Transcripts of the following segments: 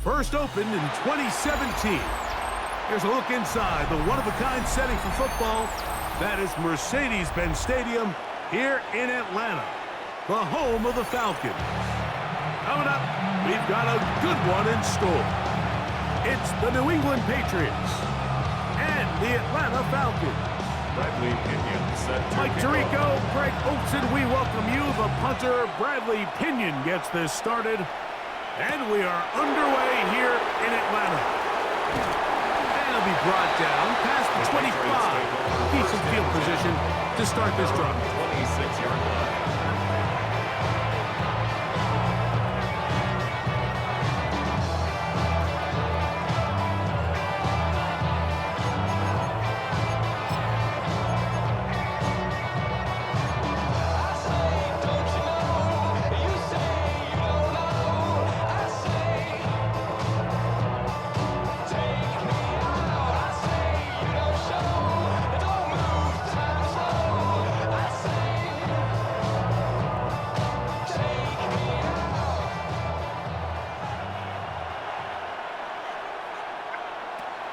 First opened in 2017. Here's a look inside the one-of-a-kind setting for football. That is Mercedes-Benz Stadium here in Atlanta, the home of the Falcons. Coming up, we've got a good one in store. It's the New England Patriots and the Atlanta Falcons. Bradley Pinion set to Mike Tirico, Greg Olson, we welcome you. The punter, Bradley Pinion, gets this started. And we are underway here in Atlanta. And it'll be brought down past the 25. Decent field position to start this drive. 26-yard line.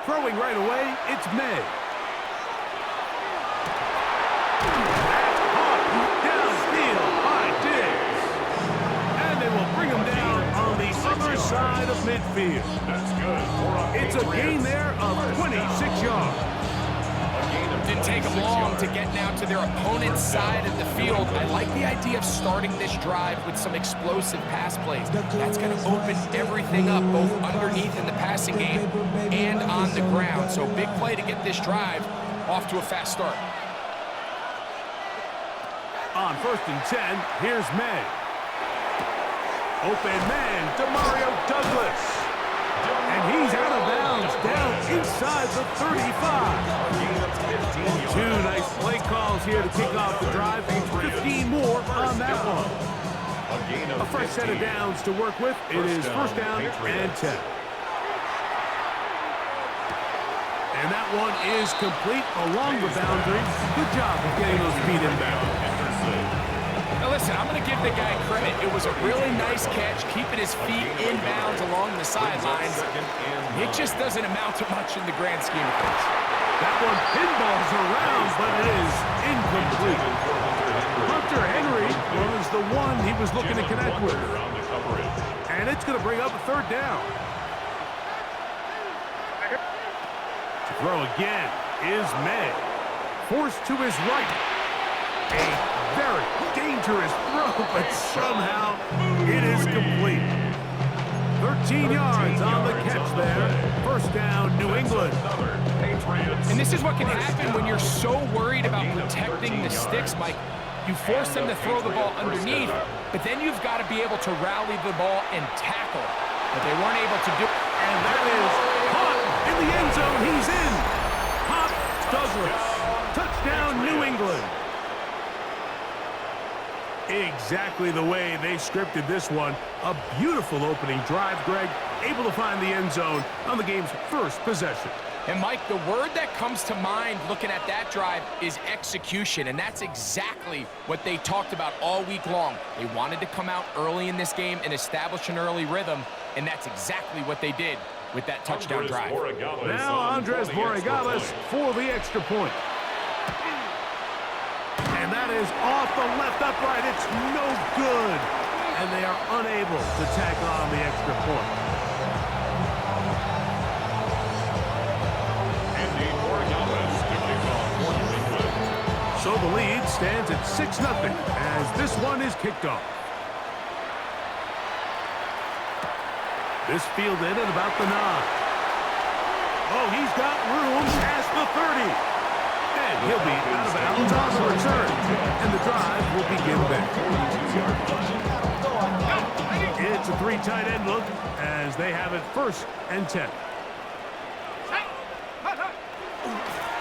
Throwing right away, it's May. Downfield by Diggs. And they will bring him down on the other side of midfield. That's good. It's a gain there of 26 yards. Didn't take them long to get now to their opponent's side of the field. I like the idea of starting this drive with some explosive pass plays. That's going to open everything up, both underneath in the passing game and on the ground. So big play to get this drive off to a fast start. On 1st and 10, here's May. Open man, Demario Douglas. And he's out of bounds, down inside the 35. Two nice play calls here to kick off the drive. 15 more on that one. A fresh set of downs to work with. It is first down and 10. And that one is complete along the boundary. Good job of getting those feet inbound. Now listen, I'm going to give the guy credit. It was a really nice catch, keeping his feet inbounds along the sidelines. It just doesn't amount to much in the grand scheme of things. That one pinballs around, but it is incomplete. Hunter Henry was the one he was looking to connect with. And it's going to bring up a third down. To throw again is May. Forced to his right. A very dangerous throw, but somehow it is complete. 13 yards on the catch there. First down, New England. And this is what can happen when you're so worried about protecting the sticks, Mike. You force them to throw the ball underneath, but then you've got to be able to rally the ball and tackle. But they weren't able to do it. And that is caught in the end zone. He's in. Pop Douglas. Touchdown, New England. Exactly the way they scripted this one. A beautiful opening drive, Greg. Able to find the end zone on the game's first possession. And, Mike, the word that comes to mind looking at that drive is execution, and that's exactly what they talked about all week long. They wanted to come out early in this game and establish an early rhythm, and that's exactly what they did with that touchdown drive. Now Andres Borregales for the extra point. And that is off the left upright. It's no good. And they are unable to tack on the extra point. So the lead stands at 6-0 as this one is kicked off. This fielded at about the 9. Oh, he's got room past the 30. And he'll be out of bounds on the return. And the drive will begin back. It's a 3 tight end look as they have it 1st and 10.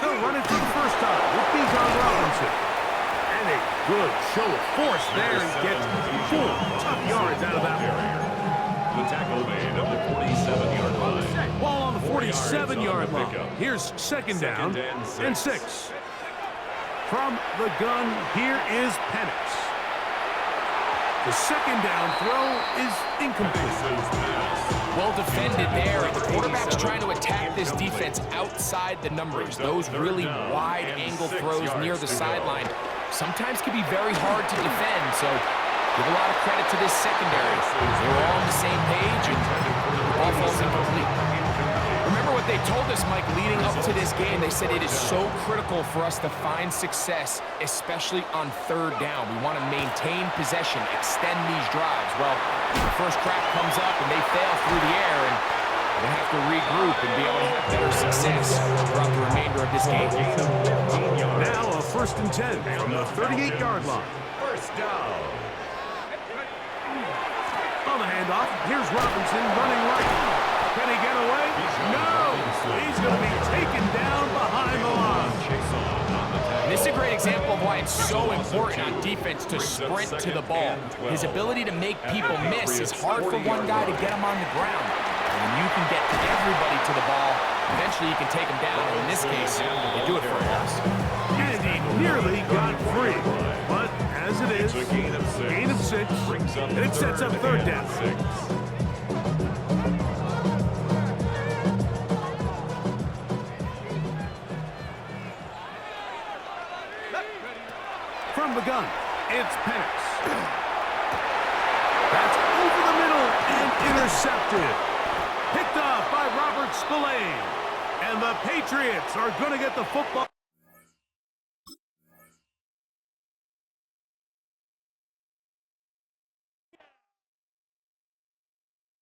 They'll run it for the first time with Bijan Robinson. And a good show of force there. He gets 4 tough yards out of that one. The tackle made at the 47-yard line. Ball on the 47-yard line. Here's second down and 6. From the gun, here is Penix. The second down throw is incomplete. Well defended there. The quarterback's trying to attack this defense outside the numbers. Those really wide angle throws near the sideline sometimes can be very hard to defend. So give a lot of credit to this secondary. They were all on the same page, and the ball falls incomplete. Remember what they told us, Mike, leading up to this game. They said it is so critical for us to find success, especially on third down. We want to maintain possession, extend these drives. Well, the first crack comes up, and they fail through the air, and they have to regroup and be able to have better success throughout the remainder of this game. Now a 1st and 10 from the 38-yard line. First down. On the handoff, here's Robinson running right. Can he get away? No! He's going to be taken down behind the line. This is a great example of why it's so important on defense to sprint to the ball. His ability to make people miss is hard for one guy to get him on the ground. And when you can get everybody to the ball, eventually you can take them down. And in this case, they do it for a loss. And he nearly got free. But as it is, gain of 6, and it sets up third down. From the gun, it's Penix. That's over the middle and intercepted. Picked off by Robert Spillane. And the Patriots are going to get the football.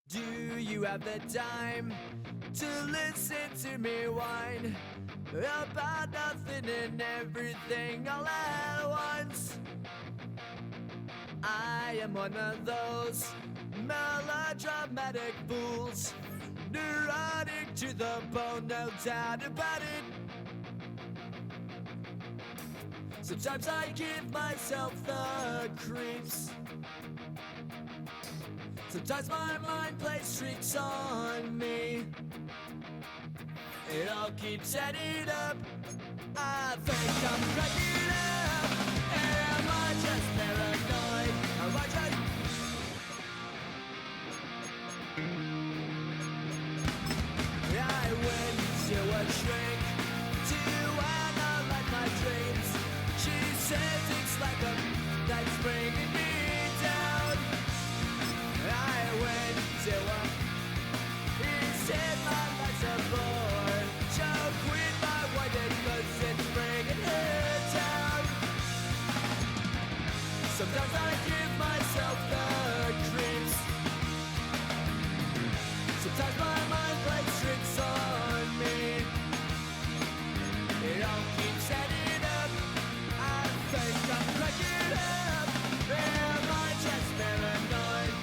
Do you have the time to listen to me whine about nothing and everything all at once? I am one of those melodramatic fools, neurotic to the bone, no doubt about it. Sometimes I give myself the creeps. Sometimes my mind plays tricks on me. It all keeps adding up. I think I'm cracking up. Am I just paranoid? Am I just... I went to a shrink to analyze my dreams. She says it's like a that's bringing me down. I went to a he said my life's a bore. She'll quit my white cause it's bringing her down. Sometimes I give myself the creeps. Sometimes my mind plays tricks on me. It all keeps adding up. I think I'm cracking up. Am I just paranoid?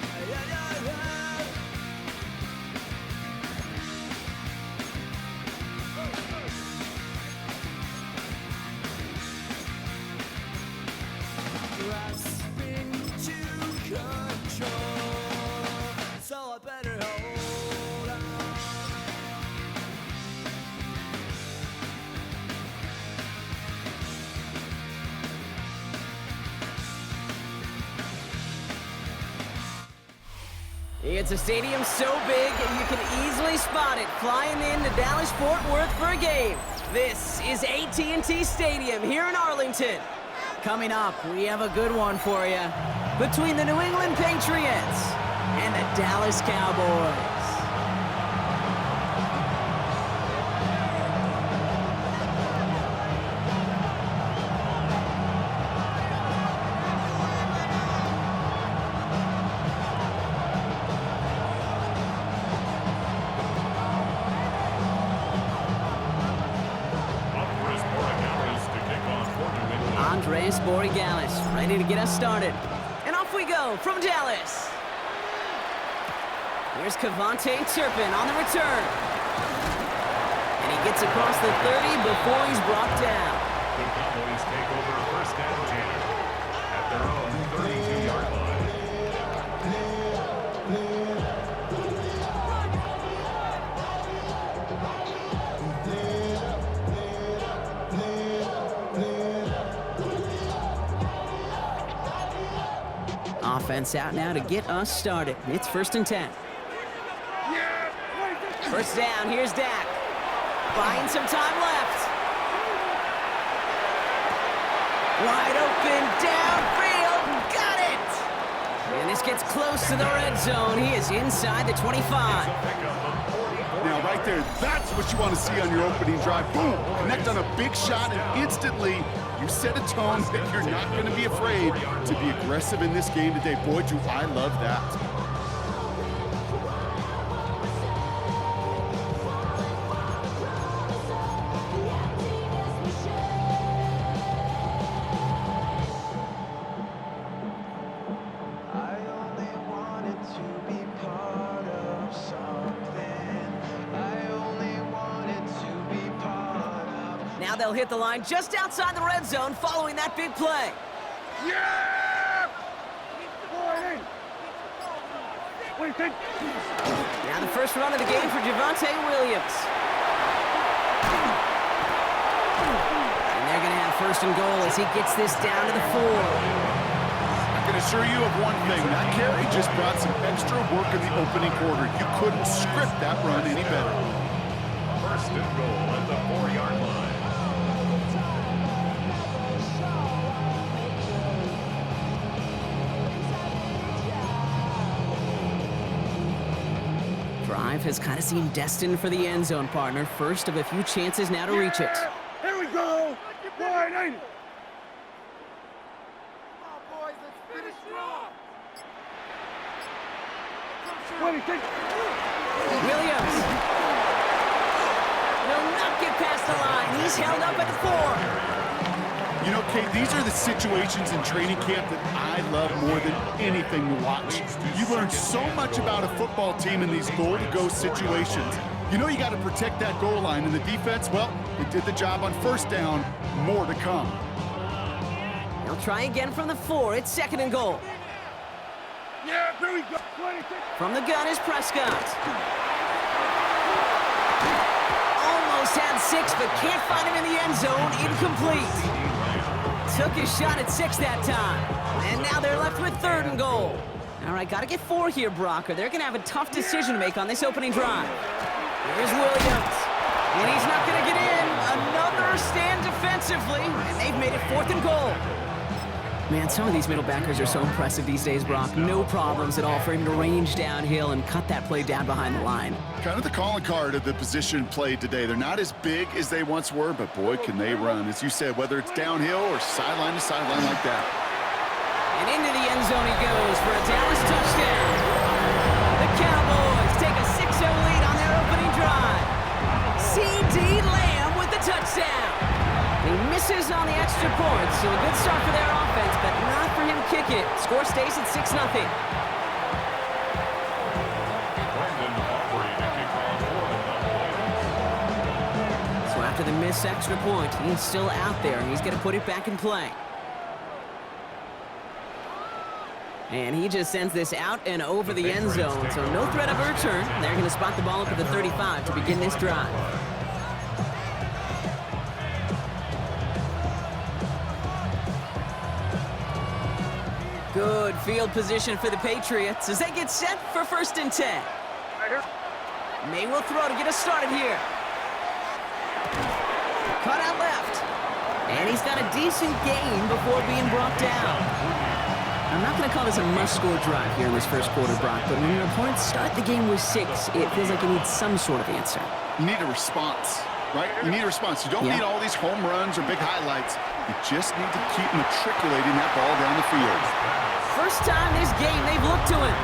Grasping to control, so I better hold on. It's a stadium so big you can easily spot it flying into Dallas-Fort Worth for a game. This is AT&T Stadium here in Arlington. Coming up, we have a good one for you between the New England Patriots and the Dallas Cowboys. Andres Borregales ready to get us started. And off we go from Dallas. Here's Kevontae Turpin on the return. And he gets across the 30 before he's brought down. The Cowboys take over first and 10 at their own 32-yard line. Defense out now to get us started. It's 1st and 10. First down, here's Dak. Buying some time left. Wide open, downfield, got it! And this gets close to the red zone. He is inside the 25. Now, right there, that's what you want to see on your opening drive. Boom! Connect on a big shot, and instantly you set a tone that you're not going to be afraid to be aggressive in this game today. Boy, do I love that. Now they'll hit the line just outside the red zone following that big play. Now the first run of the game for Javonte Williams. And they're going to have 1st and goal as he gets this down to the 4. I can assure you of one thing. That carry just brought some extra work in the opening quarter. You couldn't script that run any better. 1st and goal at the 4-yard line. Drive has kind of seemed destined for the end zone, partner. First of a few chances now to reach it. Here we go. Wide ain't it? Williams will not get past the line. He's held up at the 4. You know, Kate, these are the situations in training camp that I love more than anything to watch. You learn so much about a football team in these goal-to-go situations. You know you got to protect that goal line, and the defense, well, they did the job on 1st down. More to come. He'll try again from the 4. It's 2nd and goal. Yeah, here we go. From the gun is Prescott. Almost had 6, but can't find him in the end zone. Incomplete. Took his shot at 6 that time. And now they're left with 3rd and goal. All right, got to get 4 here, Brock, or they're going to have a tough decision to make on this opening drive. Here's Williams. And he's not going to get in. Another stand defensively, and they've made it 4th and goal. Man, some of these middle backers are so impressive these days, Brock. No problems at all for him to range downhill and cut that play down behind the line. Kind of the calling card of the position played today. They're not as big as they once were, but boy, can they run. As you said, whether it's downhill or sideline to sideline like that. And into the end zone he goes for a Dallas touchdown. The Cowboys take a 6-0 lead on their opening drive. C.D. Lamb with the touchdown. He misses on the extra point, so a good start for their offense, but not for him to kick it. Score stays at 6-0. So after the missed extra point, he's still out there, and he's going to put it back in play. And he just sends this out and over the end zone, so no threat of a return. They're going to spot the ball up at the 35 to begin this drive. Good field position for the Patriots as they get set for 1st and 10. May will throw to get us started here. Cut out left. And he's got a decent gain before being brought down. I'm not going to call this a must-score drive here in this first quarter, Brock, but when your opponents start the game with 6, it feels like you need some sort of answer. You need a response, right? You need a response. You don't need all these home runs or big highlights. You just need to keep matriculating that ball down the field. First time this game they've looked to him.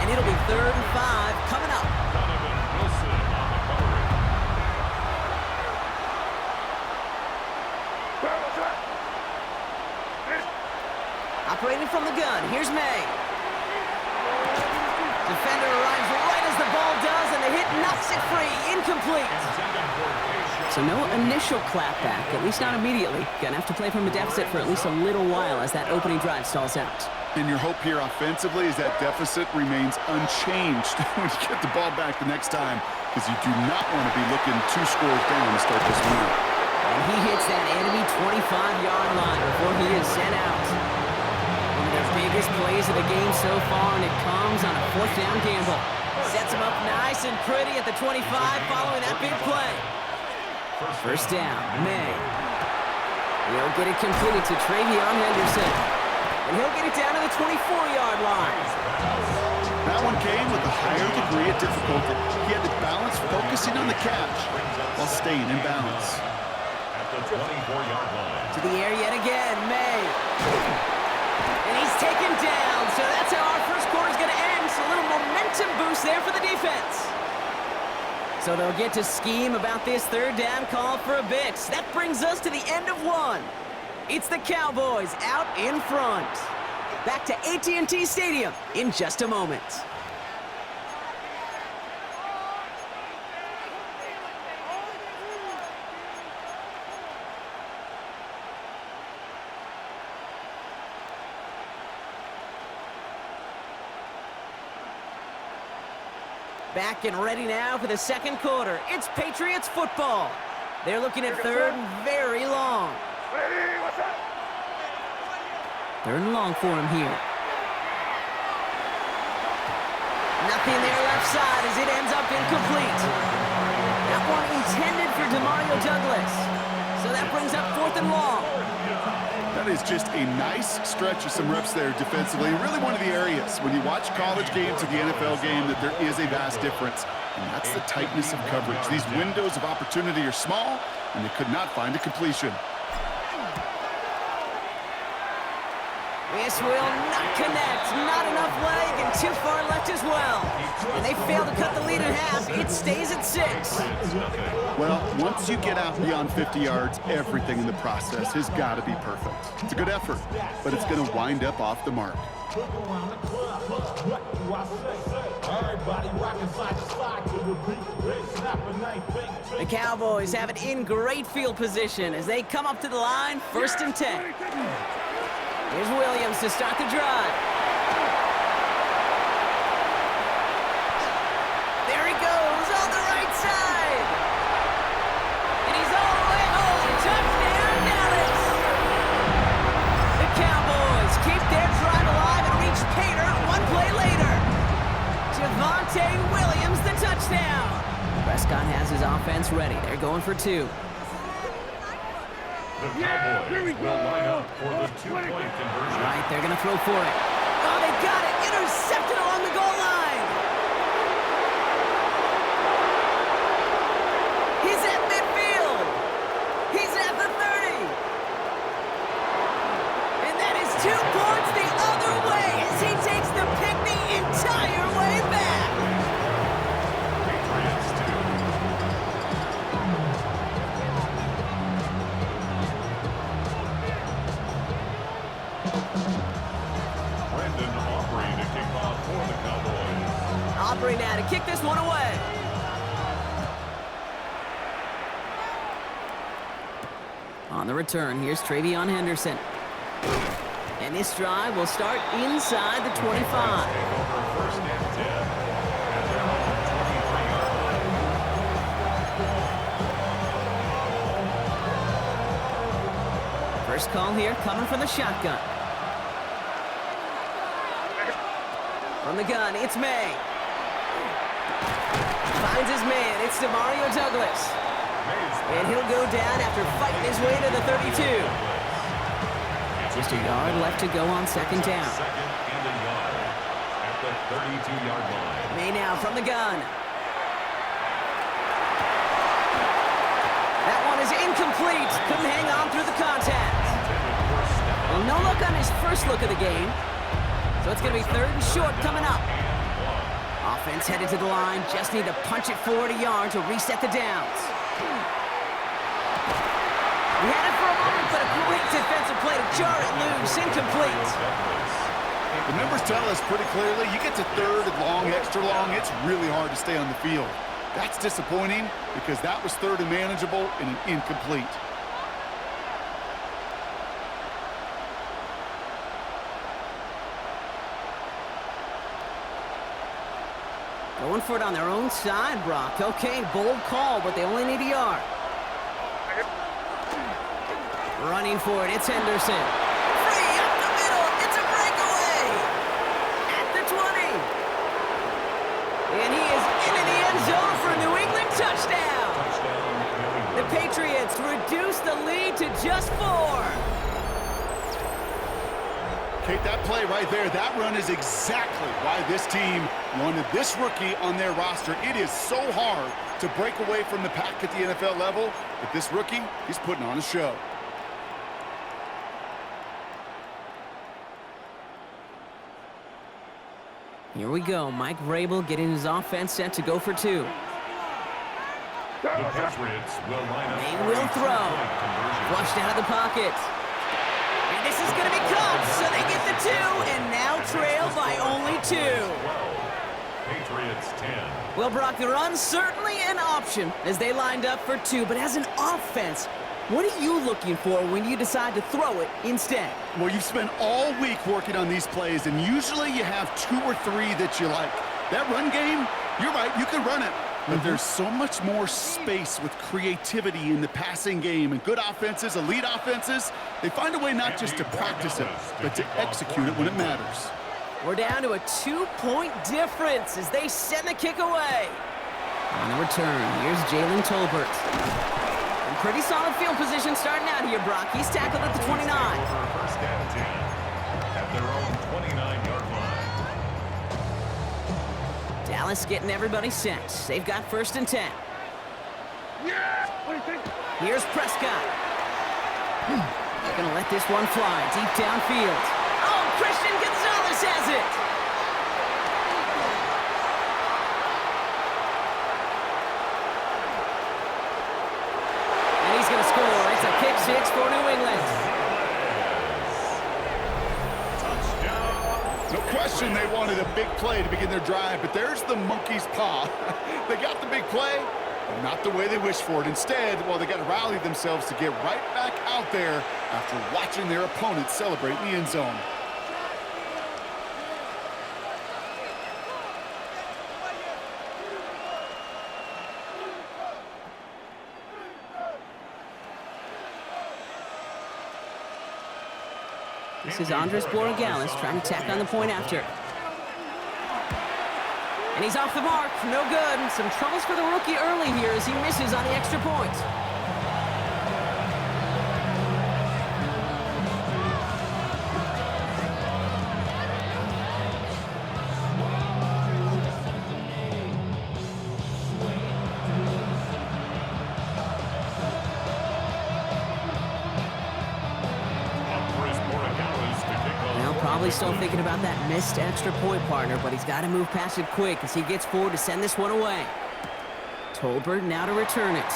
And it'll be 3rd and 5 coming up. Operating from the gun, here's May. Defender arrives right as the ball does, and the hit knocks it free. Incomplete. So no initial clapback, at least not immediately. Gonna have to play from a deficit for at least a little while as that opening drive stalls out. And your hope here offensively is that deficit remains unchanged when you get the ball back the next time, because you do not want to be looking 2 scores down to start this one out. And he hits that enemy 25-yard line before he is sent out. Into their biggest plays of the game so far, and it comes on a 4th down gamble. Sets him up nice and pretty at the 25 following that big play. First down, May. He'll get it complete to Travion Henderson. And he'll get it down to the 24-yard line. That one came with a higher degree of difficulty. He had to balance focusing on the catch while staying in balance. At the 24-yard line. To the air yet again, May. And he's taken down, so that's how our first quarter is going to end. So a little momentum boost there for the defense. So they'll get to scheme about this 3rd down call for a bit. That brings us to the end of 1. It's the Cowboys out in front. Back to AT&T Stadium in just a moment. Back and ready now for the 2nd quarter. It's Patriots football. They're looking at 3rd and very long. 3rd and long for him here. Nothing there left side as it ends up incomplete. That one intended for Demario Douglas. So that brings up 4th and long. That is just a nice stretch of some reps there defensively. Really one of the areas when you watch college games to the NFL game that there is a vast difference. And that's the tightness of coverage. These windows of opportunity are small, and they could not find a completion. This will not connect. Not enough leg and too far left as well. And they fail to cut the lead in half. It stays at 6. Well, once you get out beyond 50 yards, everything in the process has got to be perfect. It's a good effort, but it's going to wind up off the mark. The Cowboys have it in great field position as they come up to the line, 1st and 10. Here's Williams to start the drive. There he goes on the right side. And he's all the way home. Touchdown, Dallas. The Cowboys keep their drive alive and reach Pater 1 play later. Javonte Williams, the touchdown. Prescott has his offense ready. They're going for 2. The Cowboys will line up for the 2-point conversion. Right, they're going to throw for it. Oh, they got it. Intercepted along the goal line. He's at midfield. He's at the 30. And that is 2 points the other way as he takes the pick the entire way back. Patriots 2. Brandon Aubrey to kick off for the Cowboys. Aubrey now to kick this one away. On the return, here's Travion Henderson. And this drive will start inside the 25. Over 1st and 10. At their own 23-yard line. First call here coming from the shotgun. From the gun, it's May. Finds his man. It's Demario Douglas. And he'll go down after fighting his way to the 32. Just a yard left to go on 2nd down. 2nd and a yard at the 32-yard line. May now from the gun. That one is incomplete. Couldn't hang on through the contact. Well, no look on his first look of the game. So it's going to be 3rd and short coming up. Offense headed to the line. Just need to punch it forward a yard to reset the downs. We had it for a moment, but a great defensive play to jar it loose. Incomplete. The numbers tell us pretty clearly, you get to 3rd and long, extra long, it's really hard to stay on the field. That's disappointing because that was 3rd and manageable and an incomplete. Going for it on their own side, Brock. Okay, bold call, but they only need a yard. Running for it, it's Henderson. Free up the middle, it's a breakaway! Patriots reduce the lead to just 4. Kate, that play right there, that run is exactly why this team wanted this rookie on their roster. It is so hard to break away from the pack at the NFL level, but this rookie, he's putting on a show. Here we go. Mike Vrabel getting his offense set to go for 2. The Patriots will line up. They will throw. Flushed out of the pocket. And this is going to be caught, so they get the 2, and now trail by only 2. Patriots 10. Well, Brock, the run's certainly an option as they lined up for 2, but as an offense, what are you looking for when you decide to throw it instead? Well, you've spent all week working on these plays, and usually you have 2 or 3 that you like. That run game, you're right, you can run it. But there's so much more space with creativity in the passing game. And good offenses, elite offenses, they find a way not just to practice it, but to execute it when it matters. We're down to a 2-point difference as they send the kick away. On the return, here's Jalen Tolbert. In pretty solid field position starting out here, Brock. He's tackled at the 29. First down 10 at their own 29-yard line. Dallas getting everybody set. They've got 1st and 10. Here's Prescott. Gonna let this one fly deep downfield. Oh, Christian Gonzalez has it. And he's gonna score. It's a pick 6 for New England. No question they wanted a big play to begin their drive, but there's the monkey's paw. They got the big play, but not the way they wished for it. Instead, well, they got to rally themselves to get right back out there after watching their opponent celebrate in the end zone. This is Andres Borregales trying to tack on the point after. And he's off the mark. No good. Some troubles for the rookie early here as he misses on the extra point. Probably still thinking about that missed extra point, partner, but he's got to move past it quick as he gets forward to send this one away. Tolbert now to return it.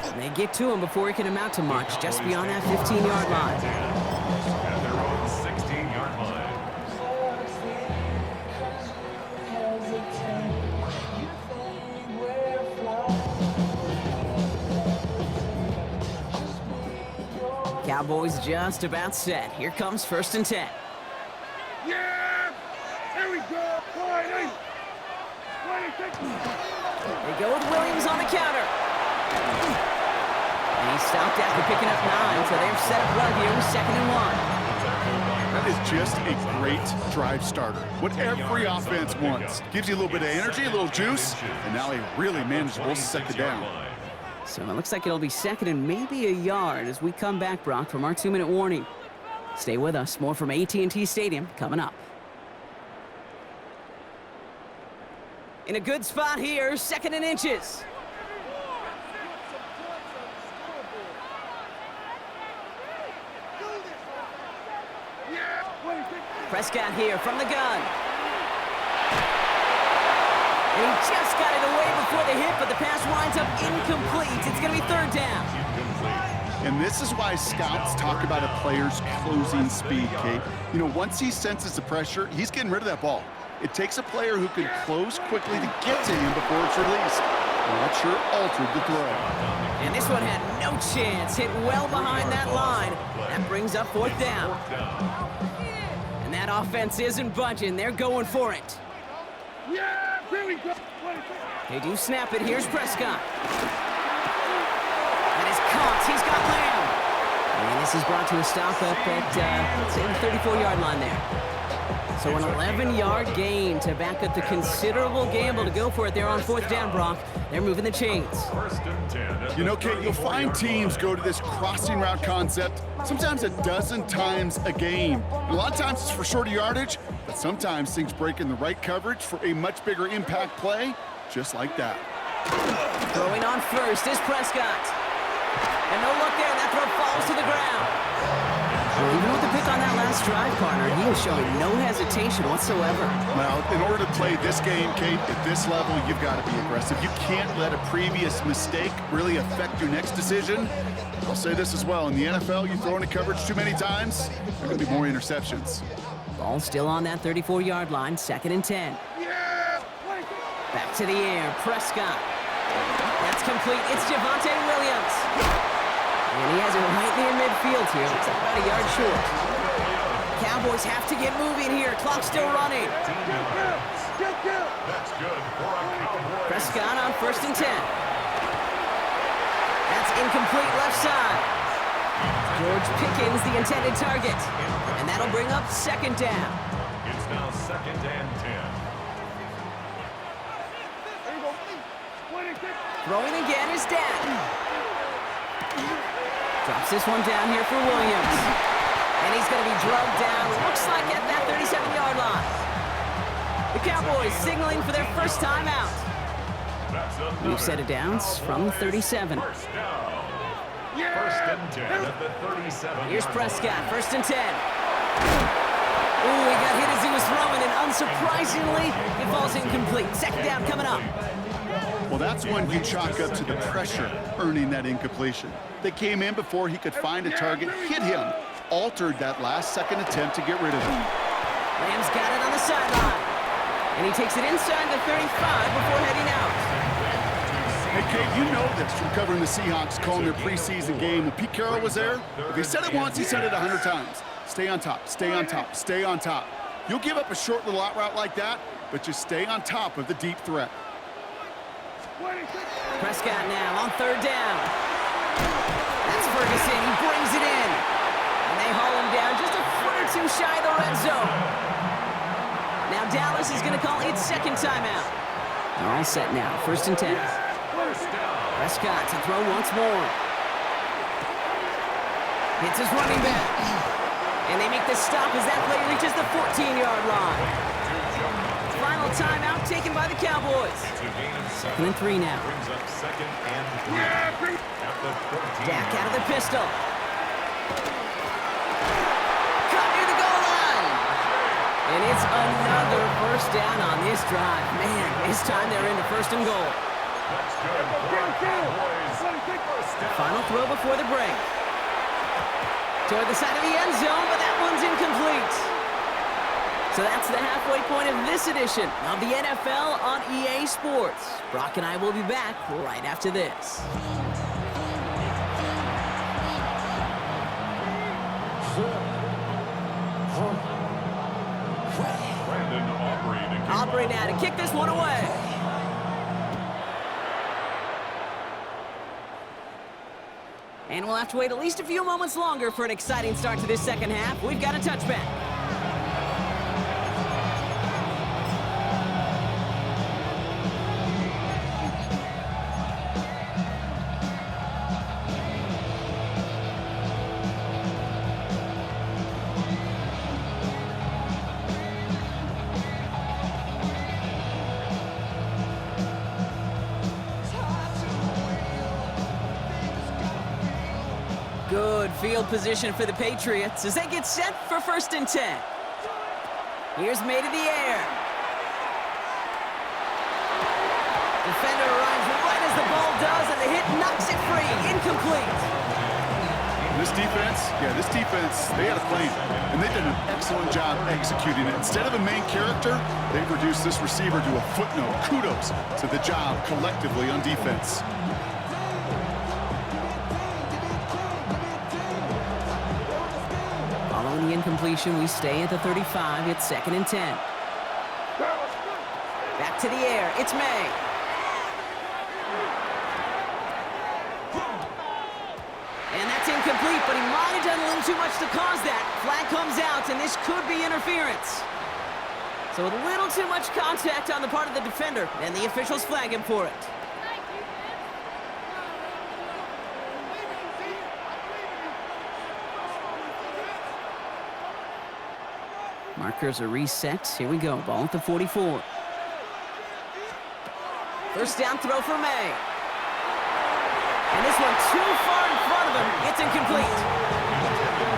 And they get to him before he can amount to much, just beyond that 15-yard line. At their own 16-yard line. Cowboys just about set. Here comes 1st and 10. Yeah! There we go! 20! They go with Williams on the counter. And he stopped after picking up 9, so they're set up well here with 2nd and 1. That is just a great drive starter. What every offense wants. Gives you a little bit of energy, a little juice, and now a really manageable 2nd down. So it looks like it'll be 2nd and maybe a yard as we come back, Brock, from our 2-minute warning. Stay with us. More from AT&T Stadium coming up. In a good spot here, 2nd and inches. Prescott here from the gun. And he just got it away before the hit, but the pass winds up incomplete. It's going to be 3rd down. And this is why scouts talk about a player's closing speed, Kate. You know, once he senses the pressure, he's getting rid of that ball. It takes a player who can close quickly to get to him before it's released. And that sure altered the throw. And this one had no chance. Hit well behind that line. That brings up 4th down. And that offense isn't budging. They're going for it. Yeah! Here we go! They do snap it. Here's Prescott. That is caught. He's got Lamb. And this is brought to a stop up at, let's say, the 34-yard line there. So an 11-yard gain to back up the considerable gamble to go for it there on 4th down, Brock. They're moving the chains. First and 10. You know, Kate, you'll find teams go to this crossing route concept sometimes a dozen times a game. And a lot of times it's for shorter yardage, but sometimes things break in the right coverage for a much bigger impact play, just like that. Throwing on first is Prescott. And no look there, that throw falls to the ground. Well, even with the pick on that last drive, partner, he is showing no hesitation whatsoever. Well, in order to play this game, Kate, at this level, you've got to be aggressive. You can't let a previous mistake really affect your next decision. I'll say this as well. In the NFL, you throw into coverage too many times, there are going to be more interceptions. Ball still on that 34-yard line, 2nd and 10. Back to the air, Prescott. That's complete. It's Javonte Williams. And he has it right near midfield here. Looks like about a yard short. Cowboys have to get moving here. Clock still running. That's good for a Cowboys. Prescott on 1st and 10. That's incomplete left side. George Pickens, the intended target. And that'll bring up 2nd down. It's now 2nd and 10. Throwing again is Dan. Drops this one down here for Williams. And he's going to be drugged down, looks like at that 37-yard line. The Cowboys signaling for their first timeout. New set of downs from 37. First down. First and 10 at the 37. Here's Prescott, 1st and 10. Ooh, he got hit as he was throwing, and unsurprisingly, it falls incomplete. 2nd down coming up. Well, that's when you chalk up to the pressure earning that incompletion. They came in before he could find a target, hit him, altered that last second attempt to get rid of him. Rams got it on the sideline. And he takes it inside the 35 before heading out. Hey, Kate, you know this from covering the Seahawks, calling their preseason game. When Pete Carroll was there, if he said it once, he said it 100 times. Stay on top, stay on top, stay on top. You'll give up a short little out route like that, but just stay on top of the deep threat. Prescott now on 3rd down. That's Ferguson. He brings it in. And they haul him down just a foot or two shy of the red zone. Now Dallas is going to call its 2nd timeout. They're all set now. 1st and 10. Prescott to throw once more. Hits his running back. And they make the stop as that play reaches the 14-yard line. Final timeout taken by the Cowboys. 2nd and 3 now. Brings up 2nd and 3 at the 14. Dak out of the pistol. Cut near the goal line. And it's another 1st down on this drive. Man, this time they're into 1st and goal. That's good for a Cowboys. First down. Final throw before the break. Toward the side of the end zone, but that one's incomplete. So that's the halfway point of this edition of the NFL on EA Sports. Brock and I will be back right after this. Brandon Aubrey to kick Aubrey off. now to kick this one away. And we'll have to wait at least a few moments longer for an exciting start to this 2nd half. We've got a touchback. Good field position for the Patriots as they get set for 1st and 10. Here's May to the air. Defender arrives right as the ball does, and the hit knocks it free. Incomplete. This defense, they had a plan, and they did an excellent job executing it. Instead of a main character, they've reduced this receiver to a footnote. Kudos to the job collectively on defense. Following the incompletion, we stay at the 35. It's 2nd and 10. Back to the air. It's May. And that's incomplete, but he might have done a little too much to cause that. Flag comes out, and this could be interference. So a little too much contact on the part of the defender, and the officials flag him for it. Markers are reset. Here we go. Ball at the 44. First down throw for May. And this one too far in front of him. It's incomplete.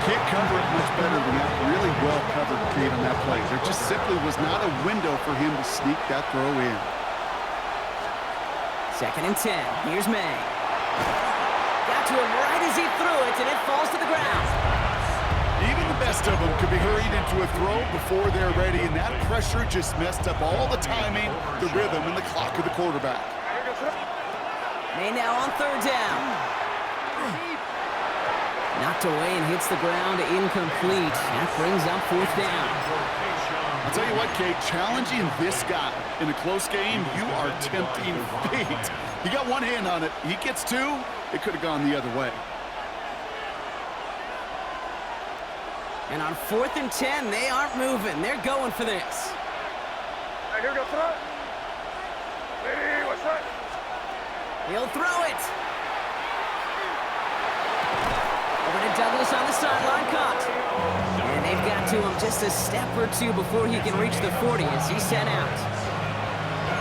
Can't cover it much better than that. Really well covered, Kate, on that play. There just simply was not a window for him to sneak that throw in. 2nd and 10. Here's May. Got to him right as he threw it, and it falls to the ground. Even the best of them could be hurried into a throw before they're ready, and that pressure just messed up all the timing, the rhythm, and the clock of the quarterback. May now on 3rd down. Knocked away and hits the ground, incomplete. That brings up 4th down. I'll tell you what, Kate, challenging this guy in a close game, you are tempting fate. He got one hand on it. He gets two, it could have gone the other way. And on 4th and 10, they aren't moving. They're going for this. Here we go, throw. Hey, what's that? He'll throw it. Over to Douglas on the sideline, caught. And they've got to him just a step or two before he can reach the 40 as he's sent out.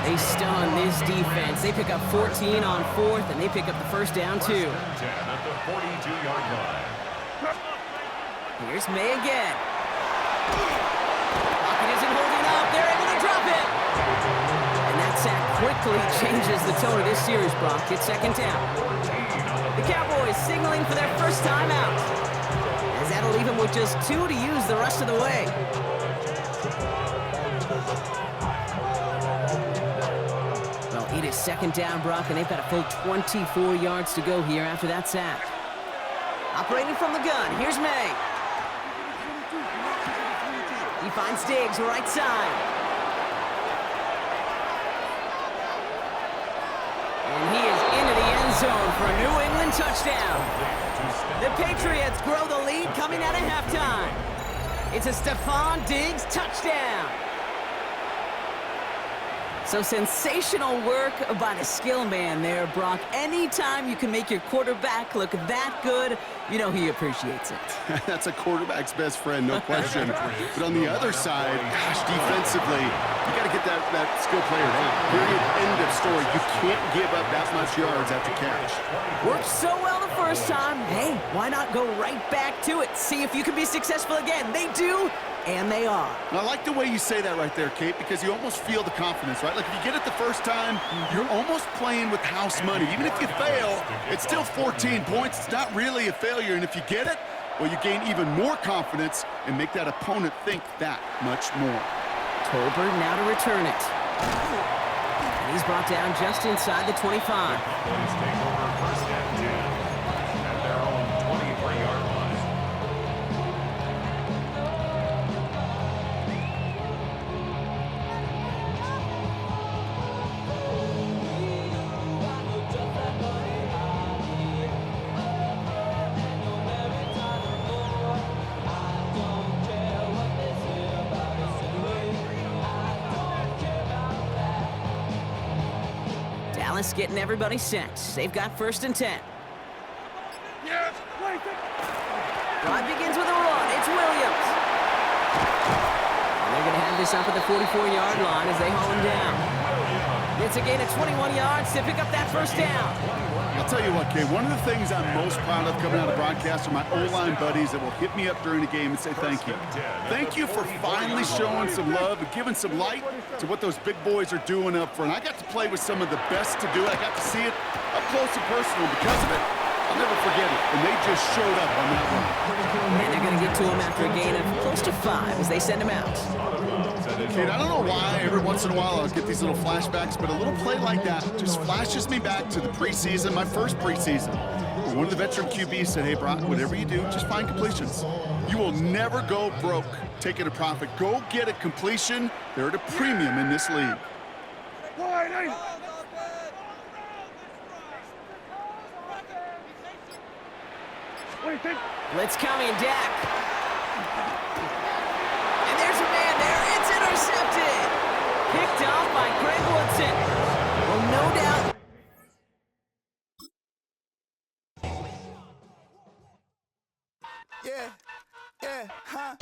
They stun this defense. They pick up 14 on 4th, and they pick up the first down, too. 10 at the 42-yard line. Here's May again. Pocket isn't holding up. They're able to drop it. And that sack quickly changes the tone of this series, Brock. It's 2nd down. The Cowboys signaling for their first time out, as that'll leave them with just 2 to use the rest of the way. Well, it is 2nd down, Brock, and they've got a full 24 yards to go here after that sack. Operating from the gun, here's May. He finds Diggs, right side. And he is into the end zone for a New England touchdown. The Patriots grow the lead coming out of halftime. It's a Stephon Diggs touchdown. So sensational work by the skill man there, Brock. Anytime you can make your quarterback look that good, you know he appreciates it. That's a quarterback's best friend, no question. But on the other side, gosh, defensively, you got to get that skill player down. Period. End of story. You can't give up that much yards after catch. Worked so well the first time. Hey, why not go right back to it? See if you can be successful again. They do, and they are. And I like the way you say that right there, Kate, because you almost feel the confidence, right? Like if you get it the first time, you're almost playing with house money. Even if you fail, it's still 14 points. It's not really a failure. And if you get it, well, you gain even more confidence and make that opponent think that much more. Tolbert now to return it. And he's brought down just inside the 25. Cowboys take over 1st and 10 at their own 23-yard line. Dallas getting everybody set. They've got 1st and 10. Drive begins with a run. It's Williams. And they're going to have this up at the 44-yard line as they haul him down. It's a gain of 21 yards to pick up that 1st down. I'll tell you what, Kay, one of the things I'm most proud of coming out of broadcast are my O-line buddies that will hit me up during the game and say thank you. Thank you for finally showing some love and giving some light to what those big boys are doing up front. I got to play with some of the best to do it. I got to see it up close and personal. Because of it, I'll never forget it. And they just showed up on that one. And they're going to get to him after a gain of close to 5 as they send him out. Kate, I don't know why every once in a while I'll get these little flashbacks, but a little play like that just flashes me back to the preseason, my first preseason. One of the veteran QBs said, hey, Brock, whatever you do, just find completions. You will never go broke taking a profit. Go get a completion. They're at a premium in this league. Blitz coming, Dak. And there's a man there. It's intercepted. doubt. Yeah, huh?